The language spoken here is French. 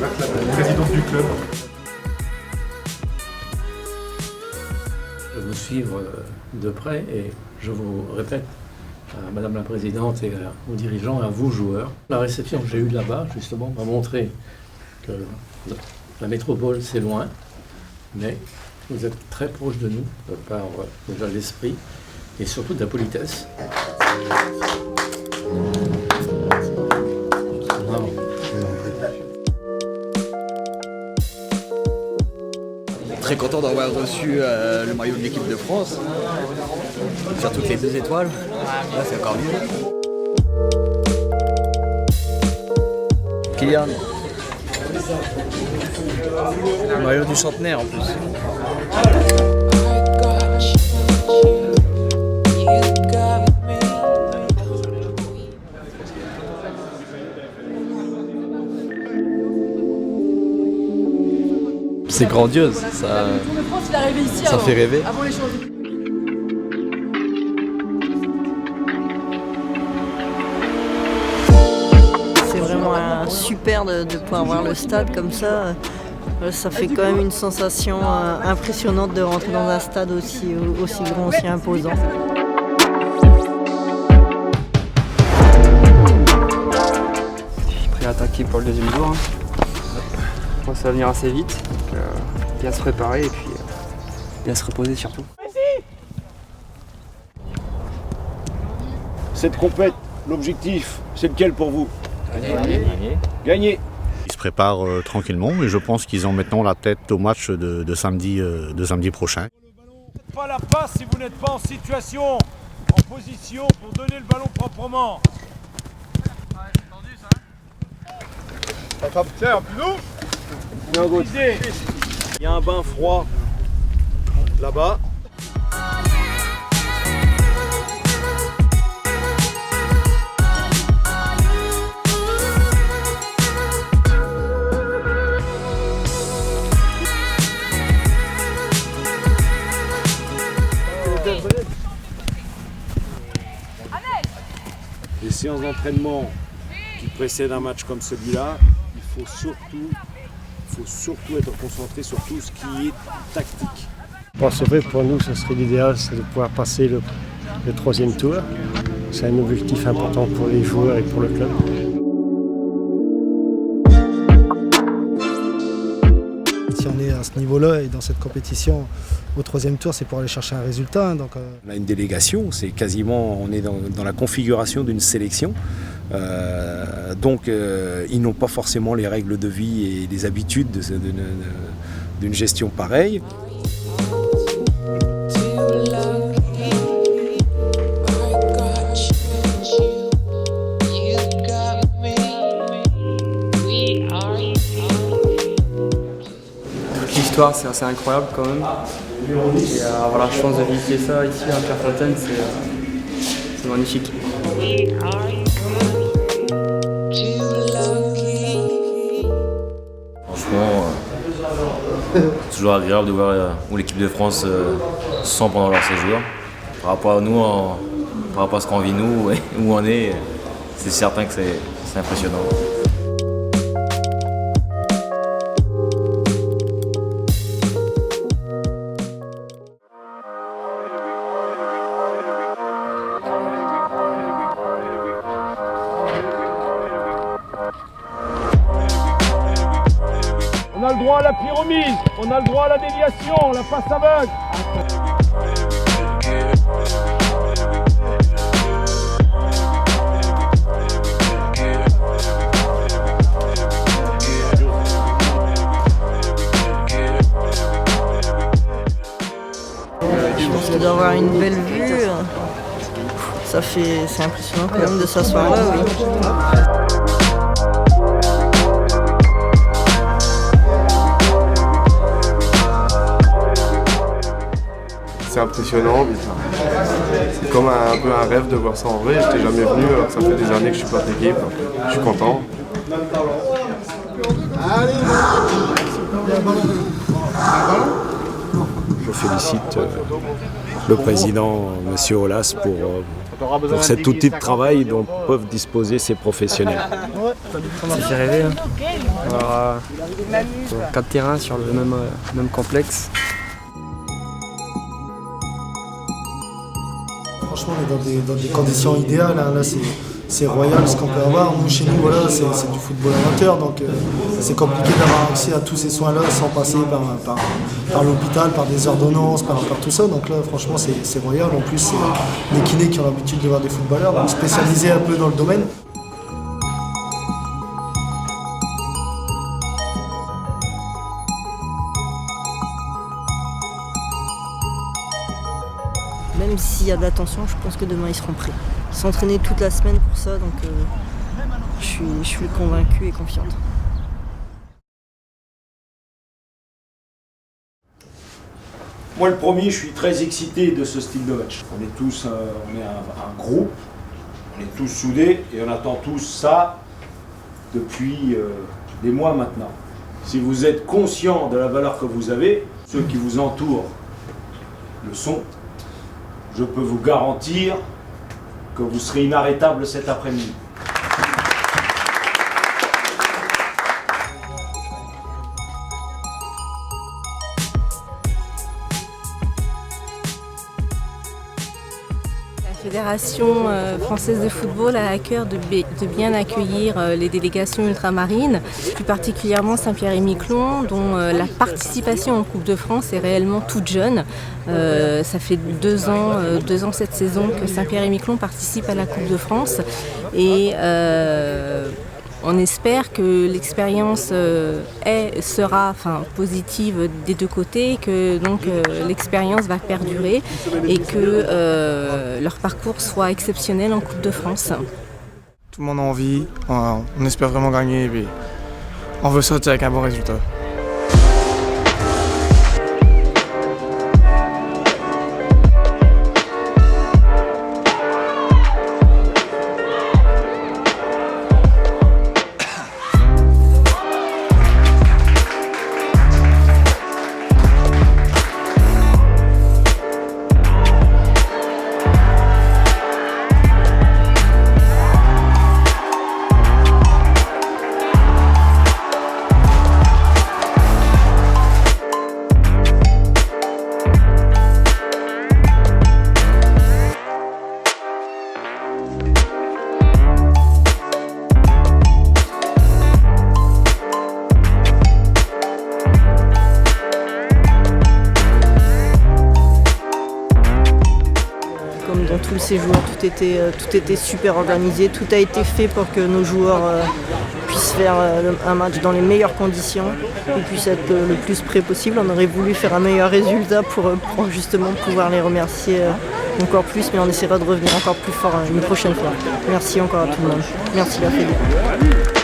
la présidente du club. Je vous suivre de près et je vous répète à Madame la Présidente et aux dirigeants et à vous joueurs. La réception que j'ai eue là-bas, justement, m'a montré que la métropole, c'est loin, mais vous êtes très proche de nous par déjà l'esprit et surtout de la politesse. Bravo. Très content d'avoir reçu le maillot de l'équipe de France. Surtout que les 2 étoiles, là c'est encore mieux. Kylian. Le maillot du centenaire en plus. C'est grandiose, ça fait rêver. C'est vraiment super de pouvoir voir le stade comme ça. Ça fait quand même une sensation impressionnante de rentrer dans un stade aussi grand, aussi imposant. Je suis prêt à attaquer pour le deuxième tour. Je pense que ça va venir assez vite. Bien se préparer et puis bien se reposer surtout. Cette compète, l'objectif, c'est lequel pour vous? Gagner. Ils se préparent tranquillement, mais je pense qu'ils ont maintenant la tête au match de samedi prochain. Faites pas la passe si vous n'êtes pas en situation, en position pour donner le ballon proprement. Tiens, nous. Il y a un bain froid là-bas. Les séances d'entraînement qui précèdent un match comme celui-là, il faut surtout être concentré sur tout ce qui est tactique. Bon, c'est vrai, pour nous, ce serait l'idéal, c'est de pouvoir passer le 3e tour. C'est un objectif important pour les joueurs et pour le club. Si on est à ce niveau-là et dans cette compétition au 3e tour, c'est pour aller chercher un résultat. Donc, On a une délégation, c'est quasiment, on est dans la configuration d'une sélection. Donc ils n'ont pas forcément les règles de vie et les habitudes d'une gestion pareille. L'histoire c'est assez incroyable quand même. Et avoir la chance de visiter ça ici à Clairefontaine, c'est magnifique. Franchement, c'est toujours agréable de voir où l'équipe de France se sent pendant leur séjour. Par rapport à nous, par rapport à ce qu'on vit nous, où on est, c'est certain que c'est impressionnant. On a le droit à la pyramide, on a le droit à la déviation, la passe aveugle. Je pense qu'il doit avoir une belle vue. C'est impressionnant quand même de s'asseoir là, oui. C'est impressionnant, c'est comme un peu un rêve de voir ça en vrai. J'étais jamais venu, alors que ça fait des années que je suis pas d'équipe, je suis content. Je félicite le président, M. Aulas, pour cet outil de travail dont peuvent disposer ces professionnels. Ça fait rêver. Hein. Alors, 4 terrains sur le même complexe. Franchement, on est dans des conditions idéales. Hein. Là, c'est royal ce qu'on peut avoir. Nous, chez nous, voilà, c'est du football amateur, donc c'est compliqué d'avoir accès à tous ces soins-là sans passer par l'hôpital, par des ordonnances, par tout ça. Donc là, franchement, c'est royal. En plus, c'est des kinés qui ont l'habitude de voir des footballeurs, donc spécialisés un peu dans le domaine. Même s'il y a de la tension, je pense que demain ils seront prêts. Ils sont entraînés toute la semaine pour ça, donc je suis convaincue et confiante. Moi, le premier, je suis très excité de ce style de match. On est tous un groupe, on est tous soudés et on attend tous ça depuis des mois maintenant. Si vous êtes conscient de la valeur que vous avez, ceux qui vous entourent le sont, je peux vous garantir que vous serez inarrêtable cet après-midi. La Fédération française de football a à cœur de bien accueillir les délégations ultramarines, plus particulièrement Saint-Pierre-et-Miquelon, dont la participation en Coupe de France est réellement toute jeune. Ça fait 2 ans cette saison que Saint-Pierre-et-Miquelon participe à la Coupe de France et on espère que l'expérience sera positive des deux côtés, que donc l'expérience va perdurer et que leur parcours soit exceptionnel en Coupe de France. Tout le monde a envie, on espère vraiment gagner et on veut sortir avec un bon résultat. Comme dans tous ces joueurs, tout était super organisé, tout a été fait pour que nos joueurs puissent faire un match dans les meilleures conditions et puissent être le plus près possible. On aurait voulu faire un meilleur résultat pour justement pouvoir les remercier encore plus, mais on essaiera de revenir encore plus fort une prochaine fois. Merci encore à tout le monde. Merci la Fédé.